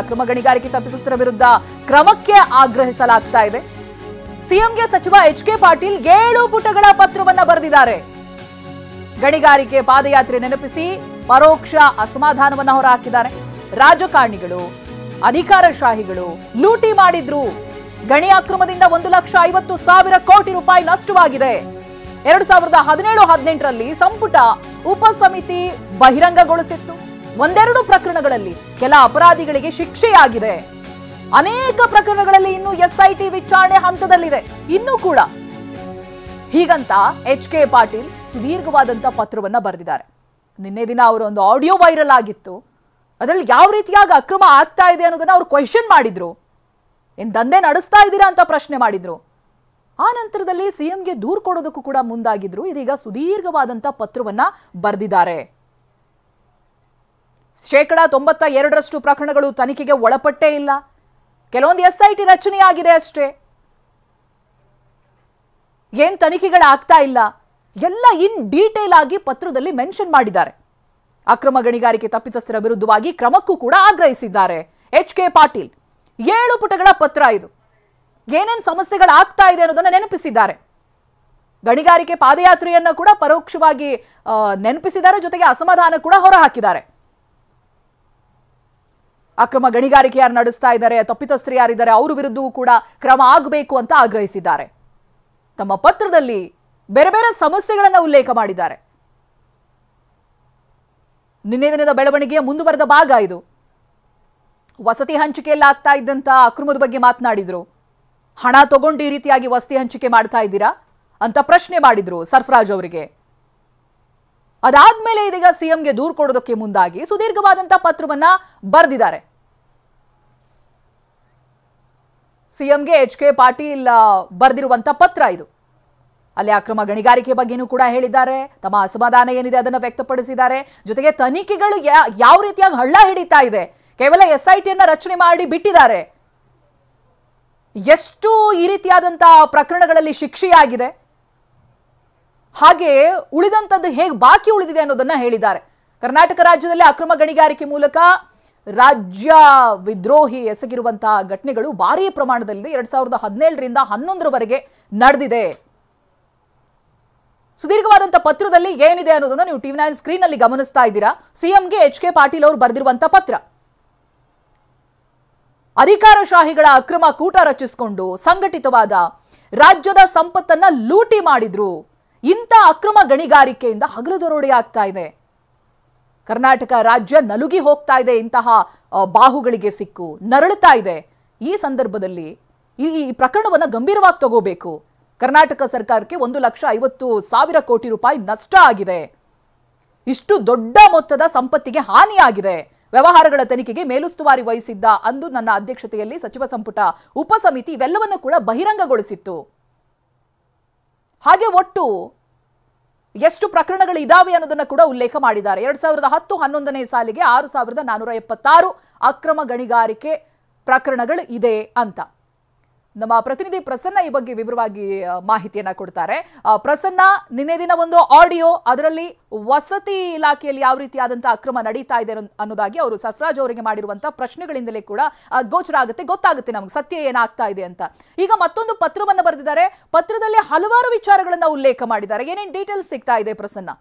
ಅಕ್ರಮ ಗಣಿಗಾರಿಕೆ ತಪ್ಪಿತಸ್ಥರ ವಿರುದ್ಧ ಕ್ರಮಕ್ಕೆ ಆಗ್ರಹಿಸಲಾಗ್ತಾ ಇದೆ. ಸಿಎಂಗೆ ಸಚಿವ ಎಚ್.ಕೆ. ಪಾಟೀಲ್ 7 ಪುಟಗಳ ಪತ್ರವನ್ನ ಬರೆದಿದ್ದಾರೆ. ಗಣಿಗಾರಿಕೆ ಪಾದಯಾತ್ರೆ ನೆನಪಿಸಿ ಪರೋಕ್ಷ ಅಸಮಾಧಾನವನ್ನ ಹೊರಹಾಕಿದ್ದಾರೆ. ರಾಜಕಾರಣಿಗಳು, ಅಧಿಕಾರಶಾಹಿಗಳು ಲೂಟಿ ಮಾಡಿದ್ರು. ಗಣಿ ಅಕ್ರಮದಿಂದ 1,50,000 ಕೋಟಿ ರೂಪಾಯಿ ನಷ್ಟವಾಗಿದೆ. 2017-18ರಲ್ಲಿ ಸಂಪುಟ ಉಪಸಮಿತಿ ಬಹಿರಂಗಗೊಳಿಸಿತ್ತು. ಒಂದೆರಡು ಪ್ರಕರಣಗಳಲ್ಲಿ ಕೆಲ ಅಪರಾಧಿಗಳಿಗೆ ಶಿಕ್ಷೆಯಾಗಿದೆ. ಅನೇಕ ಪ್ರಕರಣಗಳಲ್ಲಿ ಇನ್ನು ಎಸ್ಐಟಿ ವಿಚಾರಣೆ ಹಂತದಲ್ಲಿದೆ. ಇನ್ನೂ ಕೂಡ ಹೀಗಂತ ಎಚ್.ಕೆ. ಪಾಟೀಲ್ ಸುದೀರ್ಘವಾದಂತ ಪತ್ರವನ್ನ ಬರೆದಿದ್ದಾರೆ. ನಿನ್ನೆ ದಿನ ಅವರೊಂದು ಆಡಿಯೋ ವೈರಲ್ ಆಗಿತ್ತು. ಅದರಲ್ಲಿ ಯಾವ ರೀತಿಯಾಗಿ ಅಕ್ರಮ ಆಗ್ತಾ ಇದೆ ಅನ್ನೋದನ್ನ ಅವ್ರು ಕ್ವೆಶ್ಚನ್ ಮಾಡಿದ್ರು. ಏನ್ ದಂಧೆ ನಡೆಸ್ತಾ ಇದ್ದೀರಾ ಅಂತ ಪ್ರಶ್ನೆ ಮಾಡಿದ್ರು. ಆ ನಂತರದಲ್ಲಿ ಸಿಎಂಗೆ ದೂರು ಕೊಡೋದಕ್ಕೂ ಕೂಡ ಮುಂದಾಗಿದ್ರು. ಇದೀಗ ಸುದೀರ್ಘವಾದಂತ ಪತ್ರವನ್ನ ಬರೆದಿದ್ದಾರೆ. 92% ಪ್ರಕರಣಗಳು ತನಿಖೆಗೆ ಒಳಪಟ್ಟೇ ಇಲ್ಲ. ಕೆಲವೊಂದು ಎಸ್ಐಟಿ ರಚನೆಯಾಗಿದೆ ಅಷ್ಟೇ. ಏನ್ ತನಿಖೆಗಳಾಗ್ತಾ ಇಲ್ಲ ಎಲ್ಲ ಇನ್ ಡೀಟೇಲ್ ಆಗಿ ಪತ್ರದಲ್ಲಿ ಮೆನ್ಷನ್ ಮಾಡಿದ್ದಾರೆ. ಅಕ್ರಮ ಗಣಿಗಾರಿಕೆ ತಪ್ಪಿತಸ್ಥರ ವಿರುದ್ಧವಾಗಿ ಕ್ರಮಕ್ಕೂ ಕೂಡ ಆಗ್ರಹಿಸಿದ್ದಾರೆ ಎಚ್.ಕೆ. ಪಾಟೀಲ್. 7 ಪುಟಗಳ ಪತ್ರ ಇದು. ಏನೇನ್ ಸಮಸ್ಯೆಗಳಾಗ್ತಾ ಇದೆ ಅನ್ನೋದನ್ನ ನೆನಪಿಸಿದ್ದಾರೆ. ಗಣಿಗಾರಿಕೆ ಪಾದಯಾತ್ರೆಯನ್ನ ಕೂಡ ಪರೋಕ್ಷವಾಗಿ ನೆನಪಿಸಿದ್ದಾರೆ. ಜೊತೆಗೆ ಅಸಮಾಧಾನ ಕೂಡ ಹೊರಹಾಕಿದ್ದಾರೆ. ಅಕ್ರಮ ಗಣಿಗಾರಿಕೆ ಯಾರು ನಡೆಸ್ತಾ ಇದ್ದಾರೆ, ತಪ್ಪಿತಸ್ಥರು ಯಾರಿದ್ದಾರೆ, ಅವರ ವಿರುದ್ಧವೂ ಕೂಡ ಕ್ರಮ ಆಗಬೇಕು ಅಂತ ಆಗ್ರಹಿಸಿದ್ದಾರೆ. ತಮ್ಮ ಪತ್ರದಲ್ಲಿ ಬೇರೆ ಬೇರೆ ಸಮಸ್ಯೆಗಳನ್ನ ಉಲ್ಲೇಖ ಮಾಡಿದ್ದಾರೆ. ನಿನ್ನೆ ದಿನದ ಬೆಳವಣಿಗೆಯ ಮುಂದುವರೆದ ಭಾಗ ಇದು. ವಸತಿ ಹಂಚಿಕೆಯಲ್ಲಿ ಆಗ್ತಾ ಇದ್ದಂತ ಅಕ್ರಮದ ಬಗ್ಗೆ ಮಾತನಾಡಿದ್ರು. ಹಣ ತಗೊಂಡು ಈ ರೀತಿಯಾಗಿ ವಸತಿ ಹಂಚಿಕೆ ಮಾಡ್ತಾ ಇದ್ದೀರಾ ಅಂತ ಪ್ರಶ್ನೆ ಮಾಡಿದ್ರು ಸರ್ಫರಾಜ್ ಅವರಿಗೆ. ಅದಾದ್ಮೇಲೆ ಇದೀಗ ಸಿಎಂಗೆ ದೂರು ಕೊಡೋದಕ್ಕೆ ಮುಂದಾಗಿ ಸುದೀರ್ಘವಾದಂತ ಪತ್ರವನ್ನ ಬರೆದಿದ್ದಾರೆ. ಸಿಎಂಗೆ ಎಚ್.ಕೆ. ಪಾಟೀಲ್ ಬರೆದಿರುವಂತ ಪತ್ರ ಇದು. ಅಲ್ಲಿ ಅಕ್ರಮ ಗಣಿಗಾರಿಕೆ ಬಗ್ಗೆನೂ ಕೂಡ ಹೇಳಿದ್ದಾರೆ. ತಮ್ಮ ಅಸಮಾಧಾನ ಏನಿದೆ ಅದನ್ನು ವ್ಯಕ್ತಪಡಿಸಿದ್ದಾರೆ. ಜೊತೆಗೆ ತನಿಖೆಗಳು ಯಾವ ರೀತಿಯಾಗಿ ಹಳ್ಳ ಹಿಡಿತಾ ಇದೆ, ಕೇವಲ ಎಸ್ಐಟಿಯನ್ನ ರಚನೆ ಮಾಡಿ ಬಿಟ್ಟಿದ್ದಾರೆ. ಎಷ್ಟು ಈ ರೀತಿಯಾದಂತಹ ಪ್ರಕರಣಗಳಲ್ಲಿ ಶಿಕ್ಷೆಯಾಗಿದೆ, ಹಾಗೆ ಉಳಿದಂಥದ್ದು ಹೇಗೆ ಬಾಕಿ ಉಳಿದಿದೆ ಅನ್ನೋದನ್ನ ಹೇಳಿದ್ದಾರೆ. ಕರ್ನಾಟಕ ರಾಜ್ಯದಲ್ಲಿ ಅಕ್ರಮ ಗಣಿಗಾರಿಕೆ ಮೂಲಕ ರಾಜ್ಯ ವಿದ್ರೋಹಿ ಎಸಗಿರುವಂತಹ ಘಟನೆಗಳು ಭಾರೀ ಪ್ರಮಾಣದಲ್ಲಿ 2017ರಿಂದ 2011ರವರೆಗೆ ನಡೆದಿದೆ. ಸುದೀರ್ಘವಾದಂತಹ ಪತ್ರದಲ್ಲಿ ಏನಿದೆ ಅನ್ನೋದನ್ನ ನೀವು ಟಿವಿ9 ಸ್ಕ್ರೀನ್ ಅಲ್ಲಿ ಗಮನಿಸ್ತಾ ಇದ್ದೀರಾ. ಸಿಎಂಗೆ ಎಚ್.ಕೆ. ಪಾಟೀಲ್ ಅವರು ಬರೆದಿರುವಂತಹ ಪತ್ರ. ಅಧಿಕಾರಶಾಹಿಗಳ ಅಕ್ರಮ ಕೂಟ ರಚಿಸಿಕೊಂಡು ಸಂಘಟಿತವಾದ ರಾಜ್ಯದ ಸಂಪತ್ತನ್ನ ಲೂಟಿ ಮಾಡಿದ್ರು. ಇಂಥ ಅಕ್ರಮ ಗಣಿಗಾರಿಕೆಯಿಂದ ಹಗಲು ದರೋಡೆ ಆಗ್ತಾ ಇದೆ. ಕರ್ನಾಟಕ ರಾಜ್ಯ ನಲುಗಿ ಹೋಗ್ತಾ ಇದೆ. ಇಂತಹ ಬಾಹುಗಳಿಗೆ ಸಿಕ್ಕು ನರಳುತ್ತಾ ಇದೆ. ಈ ಸಂದರ್ಭದಲ್ಲಿ ಈ ಪ್ರಕರಣವನ್ನ ಗಂಭೀರವಾಗಿ ತಗೋಬೇಕು. ಕರ್ನಾಟಕ ಸರ್ಕಾರಕ್ಕೆ 1,50,000 ಕೋಟಿ ರೂಪಾಯಿ ನಷ್ಟ ಆಗಿದೆ. ಇಷ್ಟು ದೊಡ್ಡ ಮೊತ್ತದ ಸಂಪತ್ತಿಗೆ ಹಾನಿಯಾಗಿದೆ. ವ್ಯವಹಾರಗಳ ತನಿಖೆಗೆ ಮೇಲುಸ್ತುವಾರಿ ವಹಿಸಿದ್ದ ಅಂದು ನನ್ನ ಅಧ್ಯಕ್ಷತೆಯಲ್ಲಿ ಸಚಿವ ಸಂಪುಟ ಉಪಸಮಿತಿ ಇವೆಲ್ಲವನ್ನು ಕೂಡ ಬಹಿರಂಗಗೊಳಿಸಿತ್ತು. ಹಾಗೆ ಒಟ್ಟು ಎಷ್ಟು ಪ್ರಕರಣಗಳು ಇದಾವೆ ಅನ್ನೋದನ್ನ ಕೂಡ ಉಲ್ಲೇಖ ಮಾಡಿದ್ದಾರೆ. 2010-11ನೇ ಸಾಲಿಗೆ 6,476 ಅಕ್ರಮ ಗಣಿಗಾರಿಕೆ ಪ್ರಕರಣಗಳು ಇದೆ ಅಂತ. ನಮ್ಮ ಪ್ರತಿನಿಧಿ ಪ್ರಸನ್ನ ಈ ಬಗ್ಗೆ ವಿವರವಾಗಿ ಮಾಹಿತಿಯನ್ನ ಕೊಡ್ತಾರೆ. ಪ್ರಸನ್ನ, ನಿನ್ನೆ ದಿನ ಒಂದು ಆಡಿಯೋ, ಅದರಲ್ಲಿ ವಸತಿ ಇಲಾಖೆಯಲ್ಲಿ ಯಾವ ರೀತಿಯಾದಂತಹ ಅಕ್ರಮ ನಡೀತಾ ಇದೆ ಅನ್ನೋದಾಗಿ ಅವರು ಸರ್ಫರಾಜ್ ಅವರಿಗೆ ಮಾಡಿರುವಂತಹ ಪ್ರಶ್ನೆಗಳಿಂದಲೇ ಕೂಡ ಗೋಚರ ಗೊತ್ತಾಗುತ್ತೆ ನಮಗೆ ಸತ್ಯ ಏನಾಗ್ತಾ ಇದೆ ಅಂತ. ಈಗ ಮತ್ತೊಂದು ಪತ್ರವನ್ನ ಬರೆದಿದ್ದಾರೆ. ಪತ್ರದಲ್ಲಿ ಹಲವಾರು ವಿಚಾರಗಳನ್ನ ಉಲ್ಲೇಖ ಮಾಡಿದ್ದಾರೆ. ಏನೇನು ಡೀಟೇಲ್ಸ್ ಸಿಗ್ತಾ ಇದೆ ಪ್ರಸನ್ನ?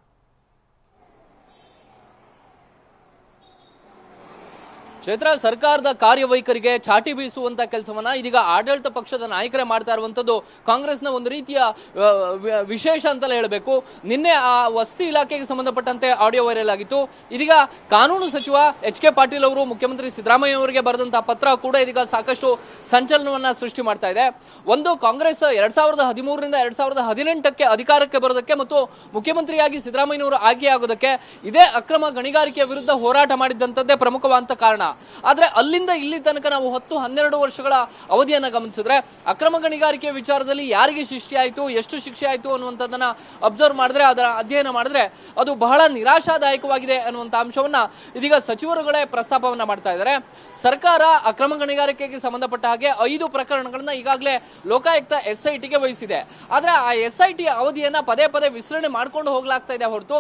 ಚೈತ್ರ, ಸರ್ಕಾರದ ಕಾರ್ಯವೈಖರಿಗೆ ಚಾಟಿ ಬೀಸುವಂತ ಕೆಲಸವನ್ನ ಇದೀಗ ಆಡಳಿತ ಪಕ್ಷದ ನಾಯಕರೇ ಮಾಡ್ತಾ ಇರುವಂತದ್ದು ಕಾಂಗ್ರೆಸ್ನ ಒಂದು ರೀತಿಯ ವಿಶೇಷ ಅಂತಲೇ ಹೇಳಬೇಕು. ನಿನ್ನೆ ಆ ವಸತಿ ಇಲಾಖೆಗೆ ಸಂಬಂಧಪಟ್ಟಂತೆ ಆಡಿಯೋ ವೈರಲ್ ಆಗಿತ್ತು. ಇದೀಗ ಕಾನೂನು ಸಚಿವ ಎಚ್.ಕೆ. ಪಾಟೀಲ್ ಅವರು ಮುಖ್ಯಮಂತ್ರಿ ಸಿದ್ದರಾಮಯ್ಯ ಅವರಿಗೆ ಬರೆದಂತಹ ಪತ್ರ ಕೂಡ ಇದೀಗ ಸಾಕಷ್ಟು ಸಂಚಲನವನ್ನ ಸೃಷ್ಟಿ ಮಾಡ್ತಾ ಇದೆ. ಒಂದು, ಕಾಂಗ್ರೆಸ್ 2013ರಿಂದ 2018ಕ್ಕೆ ಅಧಿಕಾರಕ್ಕೆ ಬರೋದಕ್ಕೆ ಮತ್ತು ಮುಖ್ಯಮಂತ್ರಿಯಾಗಿ ಸಿದ್ದರಾಮಯ್ಯನವರು ಆಯ್ಕೆಯಾಗೋದಕ್ಕೆ ಇದೇ ಅಕ್ರಮ ಗಣಿಗಾರಿಕೆಯ ವಿರುದ್ಧ ಹೋರಾಟ ಮಾಡಿದ್ದಂಥದ್ದೇ ಪ್ರಮುಖವಾದಂತ ಕಾರಣ. ಆದ್ರೆ ಅಲ್ಲಿಂದ ಇಲ್ಲಿ ತನಕ ನಾವು 10-12 ವರ್ಷಗಳ ಅವಧಿಯನ್ನ ಗಮನಿಸಿದ್ರೆ ಅಕ್ರಮ ಗಣಿಗಾರಿಕೆ ವಿಚಾರದಲ್ಲಿ ಯಾರಿಗೆ ಶಿಕ್ಷೆ ಆಯಿತು, ಎಷ್ಟು ಶಿಕ್ಷೆ ಆಯಿತು ಅನ್ನುವಂಥದ್ದನ್ನ ಅಬ್ಸರ್ವ್ ಮಾಡಿದ್ರೆ, ಅದರ ಅಧ್ಯಯನ ಮಾಡಿದ್ರೆ ಅದು ಬಹಳ ನಿರಾಶಾದಾಯಕವಾಗಿದೆ ಅನ್ನುವಂಥ ಅಂಶವನ್ನ ಇದೀಗ ಸಚಿವರುಗಳೇ ಪ್ರಸ್ತಾಪವನ್ನ ಮಾಡ್ತಾ ಇದ್ದಾರೆ. ಸರ್ಕಾರ ಅಕ್ರಮ ಗಣಿಗಾರಿಕೆಗೆ ಸಂಬಂಧಪಟ್ಟ ಹಾಗೆ 5 ಪ್ರಕರಣಗಳನ್ನ ಈಗಾಗಲೇ ಲೋಕಾಯುಕ್ತ SITಗೆ ವಹಿಸಿದೆ. ಆದ್ರೆ ಆ SIT ಅವಧಿಯನ್ನ ಪದೇ ಪದೇ ವಿಸ್ತರಣೆ ಮಾಡ್ಕೊಂಡು ಹೋಗ್ಲಾಗ್ತಾ ಇದೆ ಹೊರತು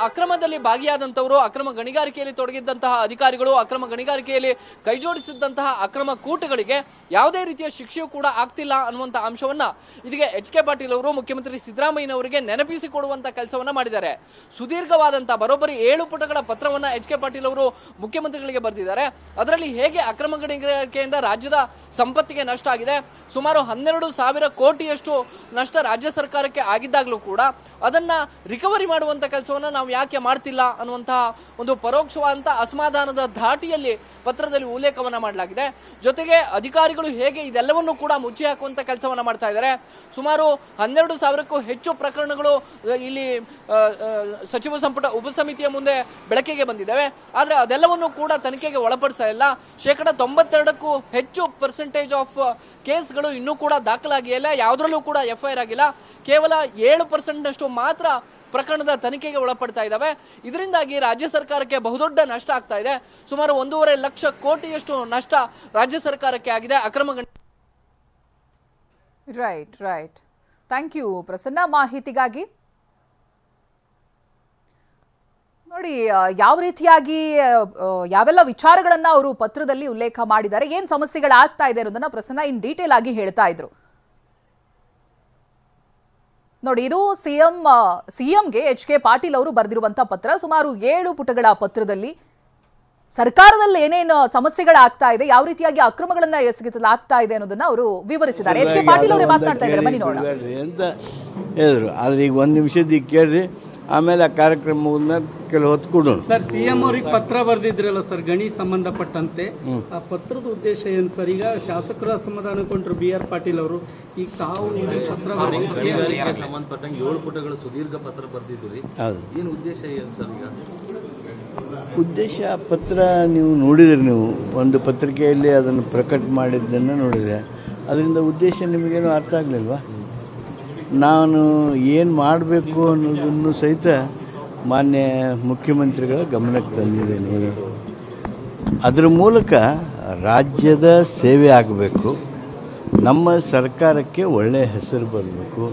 ಅಕ್ರಮದಲ್ಲಿ ಭಾಗಿಯಾದಂತವರು, ಅಕ್ರಮ ಗಣಿಗಾರಿಕೆಯಲ್ಲಿ ತೊಡಗಿದ್ದಂತಹ ಅಧಿಕಾರಿಗಳು, ಅಕ್ರಮ ಗಣಿಗಾರಿಕೆಯಲ್ಲಿ ಕೈಜೋಡಿಸಿದಂತಹ ಅಕ್ರಮ ಕೂಟಗಳಿಗೆ ಯಾವುದೇ ರೀತಿಯ ಶಿಕ್ಷೆಯೂ ಕೂಡ ಆಗ್ತಿಲ್ಲ ಅನ್ನುವಂಥ ಅಂಶವನ್ನ ಇದೀಗ ಎಚ್.ಕೆ. ಪಾಟೀಲ್ ಅವರು ಮುಖ್ಯಮಂತ್ರಿ ಸಿದ್ದರಾಮಯ್ಯನವರಿಗೆ ನೆನಪಿಸಿಕೊಡುವಂತ ಕೆಲಸವನ್ನ ಮಾಡಿದ್ದಾರೆ. ಸುದೀರ್ಘವಾದಂತಹ ಬರೋಬ್ಬರಿ 7 ಪುಟಗಳ ಪತ್ರವನ್ನ ಎಚ್.ಕೆ. ಪಾಟೀಲ್ ಅವರು ಮುಖ್ಯಮಂತ್ರಿಗಳಿಗೆ ಬರೆದಿದ್ದಾರೆ. ಅದರಲ್ಲಿ ಹೇಗೆ ಅಕ್ರಮ ಗಣಿಗಾರಿಕೆಯಿಂದ ರಾಜ್ಯದ ಸಂಪತ್ತಿಗೆ ನಷ್ಟ ಆಗಿದೆ, ಸುಮಾರು 12,000 ಕೋಟಿಯಷ್ಟು ನಷ್ಟ ರಾಜ್ಯ ಸರ್ಕಾರಕ್ಕೆ ಆಗಿದ್ದಾಗಲೂ ಕೂಡ ಅದನ್ನ ರಿಕವರಿ ಮಾಡುವಂತ ಕೆಲಸವನ್ನ ನಾವು ಯಾಕೆ ಮಾಡ್ತಿಲ್ಲ ಅನ್ನುವಂತಹ ಒಂದು ಪರೋಕ್ಷವಾದಂತಹ ಅಸಮಾಧಾನದ ಧಾಟಿಯಲ್ಲಿ ಪತ್ರದಲ್ಲಿ ಉಲ್ಲೇಖವನ್ನ ಮಾಡಲಾಗಿದೆ. ಜೊತೆಗೆ ಅಧಿಕಾರಿಗಳು ಹೇಗೆ ಇದೆಲ್ಲವನ್ನೂ ಕೂಡ ಮುಚ್ಚಿ ಹಾಕುವಂತ ಕೆಲಸವನ್ನ ಮಾಡ್ತಾ ಇದ್ದಾರೆ. ಸುಮಾರು 12,000ಕ್ಕೂ ಹೆಚ್ಚು ಪ್ರಕರಣಗಳು ಇಲ್ಲಿ ಸಚಿವ ಸಂಪುಟ ಉಪಸಮಿತಿಯ ಮುಂದೆ ಬೆಳಕಿಗೆ ಬಂದಿದ್ದಾವೆ. ಆದ್ರೆ ಅದೆಲ್ಲವನ್ನೂ ಕೂಡ ತನಿಖೆಗೆ ಒಳಪಡಿಸ್ತಾ ಇಲ್ಲ. 92%ಕ್ಕೂ ಹೆಚ್ಚು ಪರ್ಸೆಂಟೇಜ್ ಆಫ್ ಕೇಸ್ಗಳು ಇನ್ನೂ ಕೂಡ ದಾಖಲಾಗಿಲ್ಲ. ಯಾವುದರಲ್ಲೂ ಕೂಡ FIR ಆಗಿಲ್ಲ. ಕೇವಲ 7% ಮಾತ್ರ ಪ್ರಕರಣದ ತನಿಖೆಗೆ ಒಳಪಡ್ತಾ ಇದ್ದಾವೆ. ಇದರಿಂದಾಗಿ ರಾಜ್ಯ ಸರ್ಕಾರಕ್ಕೆ ಬಹುದೊಡ್ಡ ನಷ್ಟ ಆಗ್ತಾ ಇದೆ. ಸುಮಾರು 1.5 ಲಕ್ಷ ಕೋಟಿಯಷ್ಟು ನಷ್ಟ ರಾಜ್ಯ ಸರ್ಕಾರಕ್ಕೆ ಆಗಿದೆ ಅಕ್ರಮ ರೈಟ್. ಥ್ಯಾಂಕ್ ಯು ಪ್ರಸನ್ನ ಮಾಹಿತಿಗಾಗಿ. ನೋಡಿ ಯಾವ ರೀತಿಯಾಗಿ ಯಾವೆಲ್ಲ ವಿಚಾರಗಳನ್ನ ಅವರು ಪತ್ರದಲ್ಲಿ ಉಲ್ಲೇಖ ಮಾಡಿದ್ದಾರೆ, ಏನ್ ಸಮಸ್ಯೆಗಳಾಗ್ತಾ ಇದೆ ಅನ್ನೋದನ್ನ ಪ್ರಸನ್ನ ಇನ್ ಡೀಟೇಲ್ ಆಗಿ ಹೇಳ್ತಾ ಇದ್ರು. ನೋಡಿ ಇದು ಸಿಎಂಗೆ ಎಚ್.ಕೆ. ಪಾಟೀಲ್ ಅವರು ಬರೆದಿರುವಂತ ಪತ್ರ. ಸುಮಾರು 7 ಪುಟಗಳ ಪತ್ರದಲ್ಲಿ ಸರ್ಕಾರದಲ್ಲಿ ಏನೇನು ಸಮಸ್ಯೆಗಳಾಗ್ತಾ ಇದೆ, ಯಾವ ರೀತಿಯಾಗಿ ಅಕ್ರಮಗಳನ್ನ ಎಸಗಿಸಲಾಗ್ತಾ ಇದೆ ಅನ್ನೋದನ್ನ ಅವರು ವಿವರಿಸಿದ್ದಾರೆ. ಎಚ್.ಕೆ. ಪಾಟೀಲ್ ಅವರೇ ಮಾತನಾಡ್ತಾ ಇದ್ದಾರೆ, ಬನ್ನಿ ನೋಡೋಣ ಅಂತ ಹೇಳಿದ್ರು. ಆದ್ರೆ ಈಗ 1 ನಿಮಿಷದ ಕೇಳ್ರಿ, ಆಮೇಲೆ ಆ ಕಾರ್ಯಕ್ರಮವನ್ನ ಕೆಲವು ಹೊತ್ತು ಕೊಡೋಣ. ಸರ್, ಸಿಎಂ ಅವ್ರಿಗೆ ಪತ್ರ ಬರೆದಿದ್ರಲ್ಲ ಸರ್ ಗಣಿ ಸಂಬಂಧಪಟ್ಟಂತೆ, ಆ ಪತ್ರದ ಉದ್ದೇಶ ಏನು ಸರ್? ಈಗ ಶಾಸಕರು ಅಸಮಾಧಾನಗೊಂಡ್ರು BR ಪಾಟೀಲ್ ಅವರು, ಈಗ ತಾವು ಪತ್ರ ಸಂಬಂಧಪಟ್ಟಂಗೆ 7 ಪುಟಗಳ ಸುದೀರ್ಘ ಪತ್ರ ಬರೆದಿದ್ರಿ, ಏನು ಉದ್ದೇಶ ಏನು ಸರ್? ಈಗ ಉದ್ದೇಶ ಪತ್ರ ನೀವು ನೋಡಿದ್ರಿ, ನೀವು ಒಂದು ಪತ್ರಿಕೆಯಲ್ಲಿ ಅದನ್ನು ಪ್ರಕಟ ಮಾಡಿದ್ದನ್ನು ನೋಡಿದರೆ ಅದರಿಂದ ಉದ್ದೇಶ ನಿಮಗೇನು ಅರ್ಥ ಆಗಲಿಲ್ವಾ? ನಾನು ಏನು ಮಾಡಬೇಕು ಅನ್ನೋದನ್ನು ಸಹಿತ ಮಾನ್ಯ ಮುಖ್ಯಮಂತ್ರಿಗಳ ಗಮನಕ್ಕೆ ತಂದಿದ್ದೇನೆ. ಅದರ ಮೂಲಕ ರಾಜ್ಯದ ಸೇವೆ ಆಗಬೇಕು, ನಮ್ಮ ಸರ್ಕಾರಕ್ಕೆ ಒಳ್ಳೆಯ ಹೆಸರು ಬರಬೇಕು.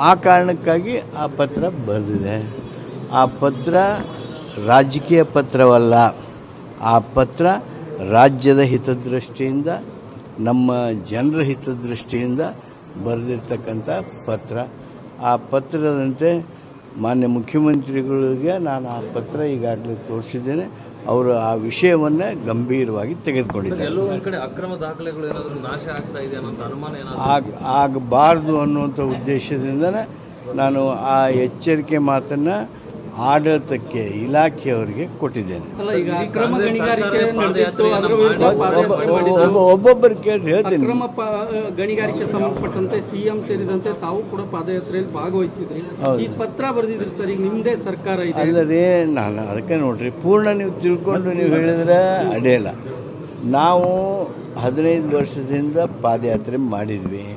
ಆ ಕಾರಣಕ್ಕಾಗಿ ಆ ಪತ್ರ ಬರೆದಿದೆ. ಆ ಪತ್ರ ರಾಜಕೀಯ ಪತ್ರವಲ್ಲ, ಆ ಪತ್ರ ರಾಜ್ಯದ ಹಿತದೃಷ್ಟಿಯಿಂದ, ನಮ್ಮ ಜನರ ಹಿತದೃಷ್ಟಿಯಿಂದ ಬರೆದಿರ್ತಕ್ಕಂಥ ಪತ್ರ. ಆ ಪತ್ರದಂತೆ ಮಾನ್ಯ ಮುಖ್ಯಮಂತ್ರಿಗಳಿಗೆ ನಾನು ಆ ಪತ್ರ ಈಗಾಗಲೇ ತೋರಿಸಿದ್ದೇನೆ. ಅವರು ಆ ವಿಷಯವನ್ನು ಗಂಭೀರವಾಗಿ ತೆಗೆದುಕೊಂಡಿದ್ದಾರೆ. ಎಲ್ಲೋ ಒಂದು ಕಡೆ ಅಕ್ರಮ ದಾಖಲೆಗಳು ಏನಾದರೂ ನಾಶ ಆಗ್ತಾ ಇದೆ ಅನ್ನೋ ಅನುಮಾನ ಏನಾದರೂ ಆಗಬಾರ್ದು ಅನ್ನುವಂಥ ಉದ್ದೇಶದಿಂದನೇ ನಾನು ಆ ಎಚ್ಚರಿಕೆ ಮಾತನ್ನು ಆಡಳಿತಕ್ಕೆ, ಇಲಾಖೆಯವರಿಗೆ ಕೊಟ್ಟಿದ್ದೇನೆ. ಒಬ್ಬೊಬ್ಬರು ಕೇಳಿ ಹೇಳ್ತೀನಿ. ಗಣಿಗಾರಿಕೆ ಸಂಬಂಧಪಟ್ಟಂತೆ ಸಿಎಂ ಸೇರಿದಂತೆ ತಾವು ಕೂಡ ಪಾದಯಾತ್ರೆಯಲ್ಲಿ ಭಾಗವಹಿಸಿದ್ರಿ, ಈ ಪತ್ರ ಬರೆದಿದ್ರಿ ಸರ್. ಈಗ ನಿಮ್ಮದೇ ಸರ್ಕಾರ ಇದೆ ಅಲ್ಲದೆ, ನಾನು ಅದಕ್ಕೆ ನೋಡ್ರಿ, ಪೂರ್ಣ ನೀವು ತಿಳ್ಕೊಂಡು ನೀವು ಹೇಳಿದ್ರೆ ಅಡ್ಡಿಲ್ಲ. ನಾವು 15 ವರ್ಷದಿಂದ ಪಾದಯಾತ್ರೆ ಮಾಡಿದ್ವಿ.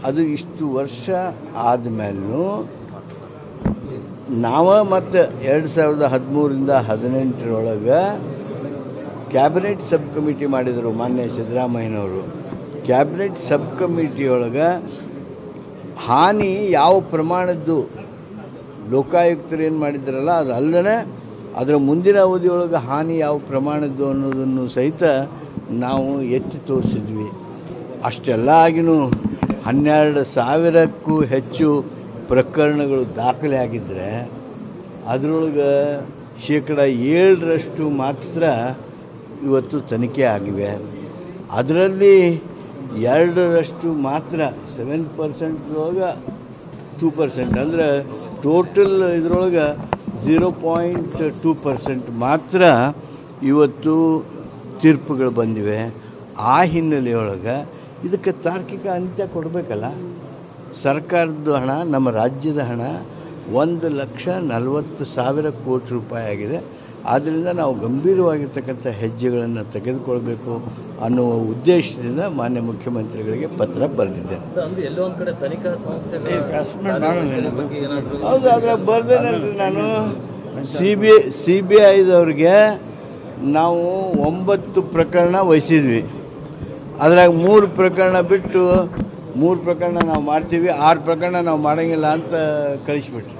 ಅದು ಇಷ್ಟು ವರ್ಷ ಆದಮೇಲೂ ನಾವು ಮತ್ತು 2013ರಿಂದ 18ರೊಳಗೆ ಕ್ಯಾಬಿನೆಟ್ ಸಬ್ ಕಮಿಟಿ ಮಾಡಿದರು ಮಾನ್ಯ ಸಿದ್ದರಾಮಯ್ಯನವರು. ಕ್ಯಾಬಿನೆಟ್ ಸಬ್ ಕಮಿಟಿಯೊಳಗೆ ಹಾನಿ ಯಾವ ಪ್ರಮಾಣದ್ದು ಲೋಕಾಯುಕ್ತರು ಏನು ಮಾಡಿದ್ರಲ್ಲ ಅದು ಅಲ್ಲದೆ ಅದರ ಮುಂದಿನ ಅವಧಿಯೊಳಗೆ ಹಾನಿ ಯಾವ ಪ್ರಮಾಣದ್ದು ಅನ್ನೋದನ್ನು ಸಹಿತ ನಾವು ಎತ್ತಿ ತೋರಿಸಿದ್ವಿ. ಅಷ್ಟೆಲ್ಲ ಆಗಿನೂ 12,000ಕ್ಕೂ ಹೆಚ್ಚು ಪ್ರಕರಣಗಳು ದಾಖಲೆ ಆಗಿದ್ದರೆ ಅದರೊಳಗೆ 7% ಮಾತ್ರ ಇವತ್ತು ತನಿಖೆ ಆಗಿವೆ. ಅದರಲ್ಲಿ 2% ಮಾತ್ರ 7%, 2% ಅಂದರೆ ಟೋಟಲ್ ಇದರೊಳಗೆ 0.2% ಮಾತ್ರ ಇವತ್ತು ತೀರ್ಪುಗಳು ಬಂದಿವೆ. ಆ ಹಿನ್ನೆಲೆಯೊಳಗೆ ಇದಕ್ಕೆ ತಾರ್ಕಿಕ ಅಂತ್ಯ ಕೊಡಬೇಕಲ್ಲ. ಸರ್ಕಾರದ ಹಣ, ನಮ್ಮ ರಾಜ್ಯದ ಹಣ 1,40,000 ಕೋಟಿ ರೂಪಾಯಿ ಆಗಿದೆ. ಆದ್ದರಿಂದ ನಾವು ಗಂಭೀರವಾಗಿರ್ತಕ್ಕಂಥ ಹೆಜ್ಜೆಗಳನ್ನು ತೆಗೆದುಕೊಳ್ಬೇಕು ಅನ್ನುವ ಉದ್ದೇಶದಿಂದ ಮಾನ್ಯ ಮುಖ್ಯಮಂತ್ರಿಗಳಿಗೆ ಪತ್ರ ಬರೆದಿದ್ದೇನೆ. ಎಲ್ಲೋ ಒಂದು ಕಡೆ ತನಿಖಾ ಸಂಸ್ಥೆಗಳು ಹೌದು, ಅದ್ರಾಗ ಬರ್ದೇನಲ್ರಿ ನಾನು. CBIದವ್ರಿಗೆ ನಾವು 9 ಪ್ರಕರಣ ವಹಿಸಿದ್ವಿ. ಅದ್ರಾಗ 3 ಪ್ರಕರಣ ಬಿಟ್ಟು 3 ಪ್ರಕರಣ ನಾವು ಮಾಡ್ತೀವಿ, 6 ಪ್ರಕರಣ ನಾವು ಮಾಡೋಂಗಿಲ್ಲ ಅಂತ ಕಳಿಸ್ಬಿಟ್ರಿ.